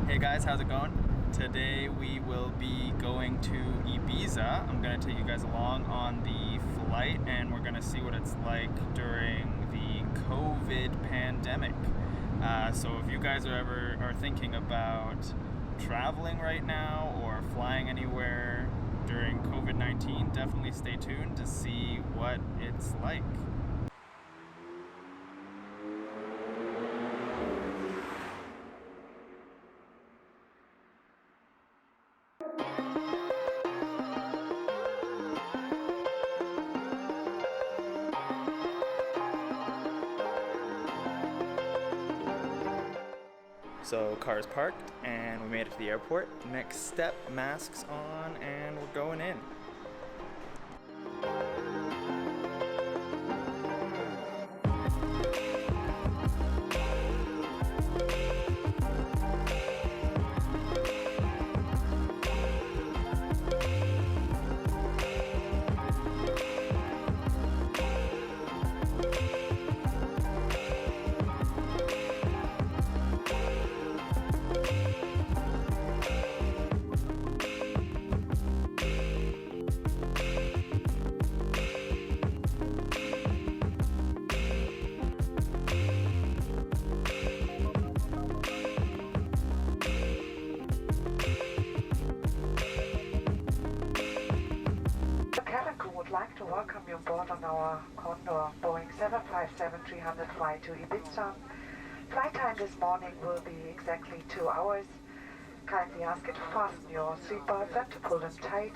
Hey guys, how's it going? Today we will be going to Ibiza. I'm going to take you guys along on the flight and we're going to see what it's like during the COVID pandemic. So if you guys are thinking about traveling right now or flying anywhere during COVID-19, definitely stay tuned to see what it's like. So car's parked and we made it to the airport. Next step, masks on and we're going in. Would like to welcome you aboard on our Condor Boeing 757-300 flight to Ibiza. Flight time this morning will be exactly 2 hours. Kindly ask you to fasten your seatbelts and to pull them tight.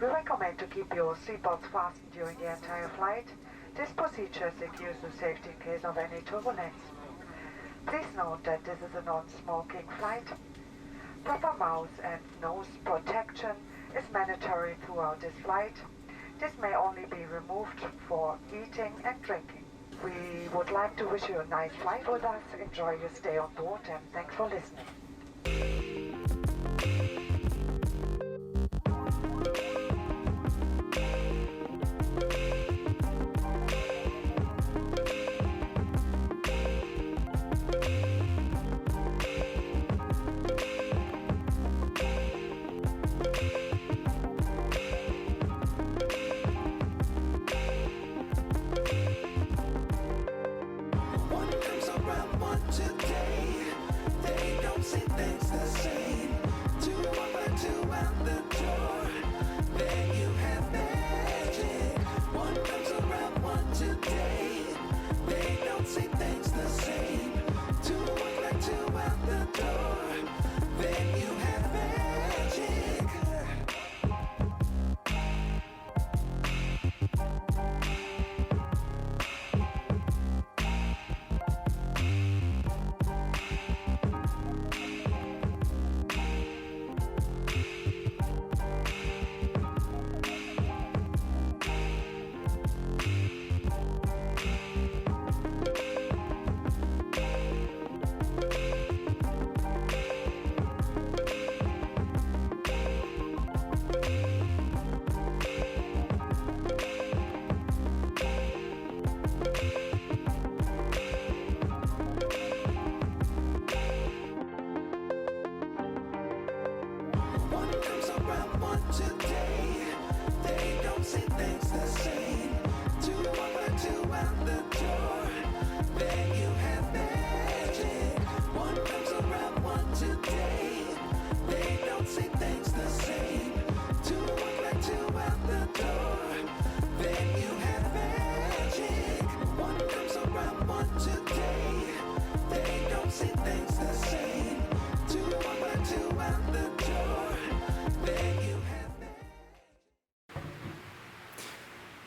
We recommend to keep your seatbelts fastened during the entire flight. This procedure secures the safety in case of any turbulence. Please note that this is a non-smoking flight. Proper mouth and nose protection is mandatory throughout this flight. This may only be removed for eating and drinking. We would like to wish you a nice flight with us. Enjoy your stay on board and thanks for listening.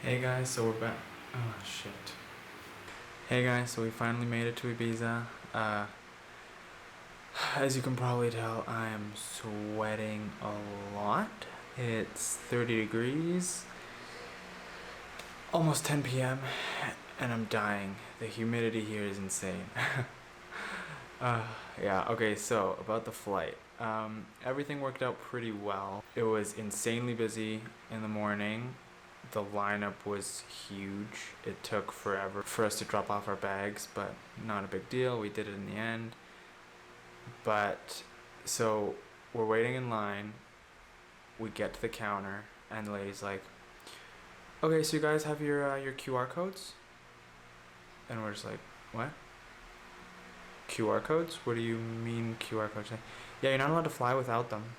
Hey guys, so we're back. Oh shit. Hey guys, so we finally made it to Ibiza. As you can probably tell, I am sweating a lot. It's 30 degrees, almost 10 p.m. and I'm dying. The humidity here is insane. Yeah, okay, so about the flight. Everything worked out pretty well. It was insanely busy in the morning. The lineup was huge. It took forever for us to drop off our bags, but not a big deal. We did it in the end. But So we're waiting in line. We get to the counter, and the lady's like, "Okay, so you guys have your QR codes?" And we're just like, "What? QR codes? What do you mean QR codes?" Like, yeah, you're not allowed to fly without them.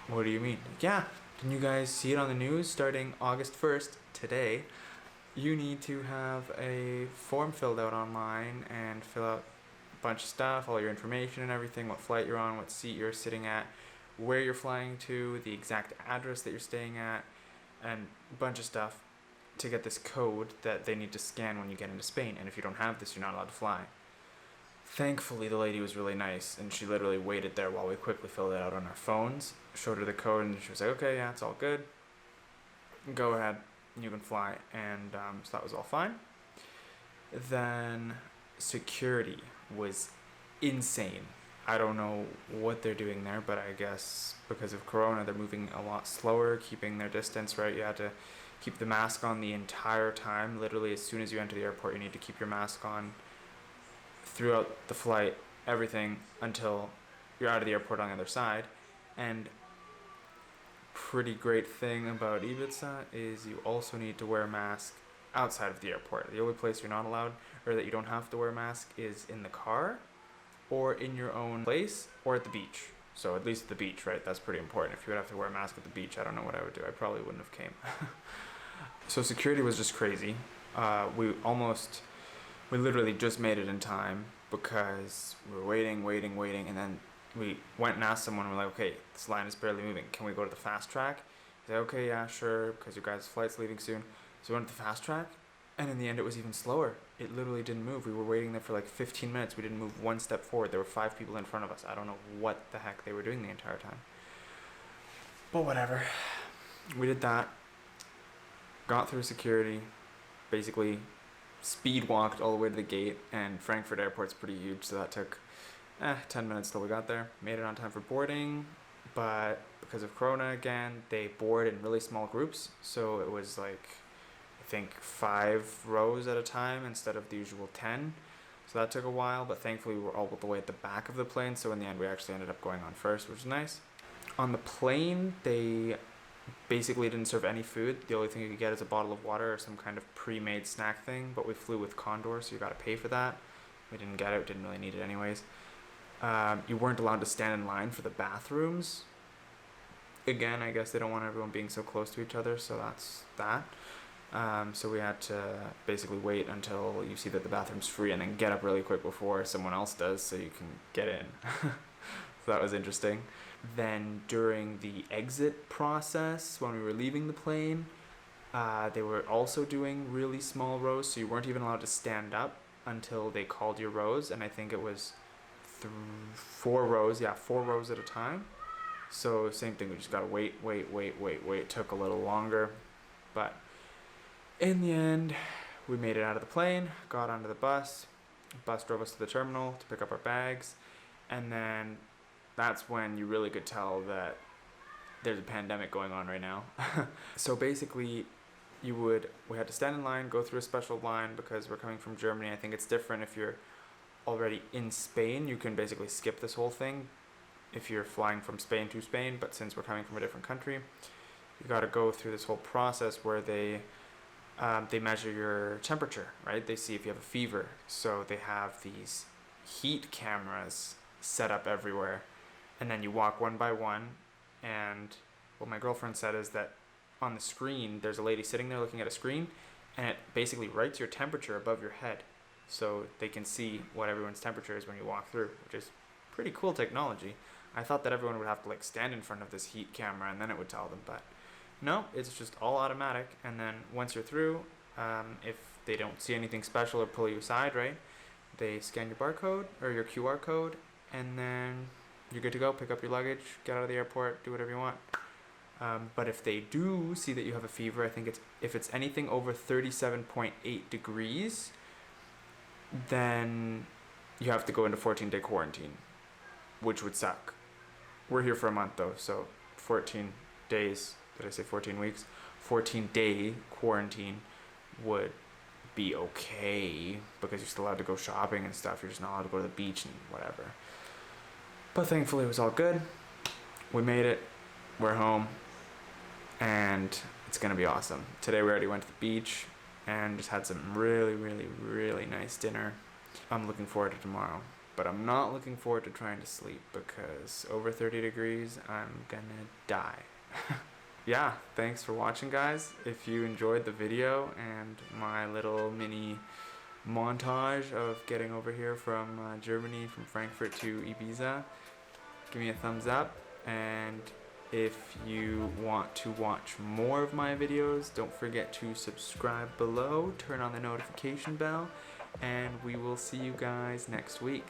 What do you mean? Yeah, didn't you guys see it on the news? Starting August 1st, today, you need to have a form filled out online and fill out a bunch of stuff, all your information and everything, what flight you're on, what seat you're sitting at, where you're flying to, the exact address that you're staying at, and a bunch of stuff to get this code that they need to scan when you get into Spain. And if you don't have this, you're not allowed to fly. Thankfully, the lady was really nice, and she literally waited there while we quickly filled it out on our phones, showed her the code, and she was like, "Okay, yeah, it's all good. Go ahead, you can fly." And so that was all fine. Then security was insane. I don't know what they're doing there, but I guess because of Corona, they're moving a lot slower, keeping their distance, right? You had to keep the mask on the entire time. Literally, as soon as you enter the airport, you need to keep your mask on throughout the flight, everything, until you're out of the airport on the other side. And pretty great thing about Ibiza is you also need to wear a mask outside of the airport. The only place you're not allowed, or that you don't have to wear a mask, is in the car or in your own place or at the beach. So at least at the beach, right? That's pretty important. If you would have to wear a mask at the beach, I don't know what I would do. I probably wouldn't have came. So security was just crazy. We literally just made it in time because we were waiting, and then we went and asked someone, we're like, "Okay, this line is barely moving. Can we go to the fast track?" He's like, "Okay, yeah, sure, because your guys' flight's leaving soon." So we went to the fast track, and in the end it was even slower. It literally didn't move. We were waiting there for like 15 minutes. We didn't move one step forward. There were 5 people in front of us. I don't know what the heck they were doing the entire time. But whatever. We did that. Got through security. Basically speed walked all the way to the gate, and Frankfurt Airport's pretty huge, so that took 10 minutes till we got there. Made it on time for boarding, but because of Corona again, they board in really small groups, so it was like, I think 5 rows at a time instead of the usual 10. So that took a while, but thankfully we were all the way at the back of the plane, so in the end we actually ended up going on first, which was nice. On the plane, they basically didn't serve any food. The only thing you could get is a bottle of water or some kind of pre-made snack thing, but we flew with Condor, so you got to pay for that. We didn't get it, didn't really need it anyways. You weren't allowed to stand in line for the bathrooms. Again, I guess they don't want everyone being so close to each other, so that's that. So we had to basically wait until you see that the bathroom's free and then get up really quick before someone else does so you can get in. So that was interesting. Then during the exit process, when we were leaving the plane, they were also doing really small rows, so you weren't even allowed to stand up until they called your rows, and I think it was 4 rows at a time. So same thing, we just gotta wait. It took a little longer, but in the end, we made it out of the plane, got onto the bus. Bus drove us to the terminal to pick up our bags, and then that's when you really could tell that there's a pandemic going on right now. So basically, we had to stand in line, go through a special line because we're coming from Germany. I think it's different if you're already in Spain. You can basically skip this whole thing if you're flying from Spain to Spain, but since we're coming from a different country, you got to go through this whole process where they measure your temperature, right? They see if you have a fever. So they have these heat cameras set up everywhere, and then you walk one by one, and what my girlfriend said is that on the screen, there's a lady sitting there looking at a screen, and it basically writes your temperature above your head, so they can see what everyone's temperature is when you walk through, which is pretty cool technology. I thought that everyone would have to like stand in front of this heat camera and then it would tell them, but no, it's just all automatic. And then once you're through, if they don't see anything special or pull you aside, right, they scan your barcode or your QR code, and then you're good to go. Pick up your luggage, get out of the airport, do whatever you want. But if they do see that you have a fever, I think if it's anything over 37.8 degrees, then you have to go into 14-day quarantine, which would suck. We're here for a month though, so 14 days, did I say 14 weeks? 14-day quarantine would be okay because you're still allowed to go shopping and stuff. You're just not allowed to go to the beach and whatever. But thankfully it was all good. We made it. We're home. And it's gonna be awesome. Today we already went to the beach and just had some really nice dinner. I'm looking forward to tomorrow. But I'm not looking forward to trying to sleep because over 30 degrees, I'm gonna die. Yeah, thanks for watching, guys. If you enjoyed the video and my little mini montage of getting over here from Germany, from Frankfurt to Ibiza, give me a thumbs up. And if you want to watch more of my videos, don't forget to subscribe below, turn on the notification bell, and we will see you guys next week.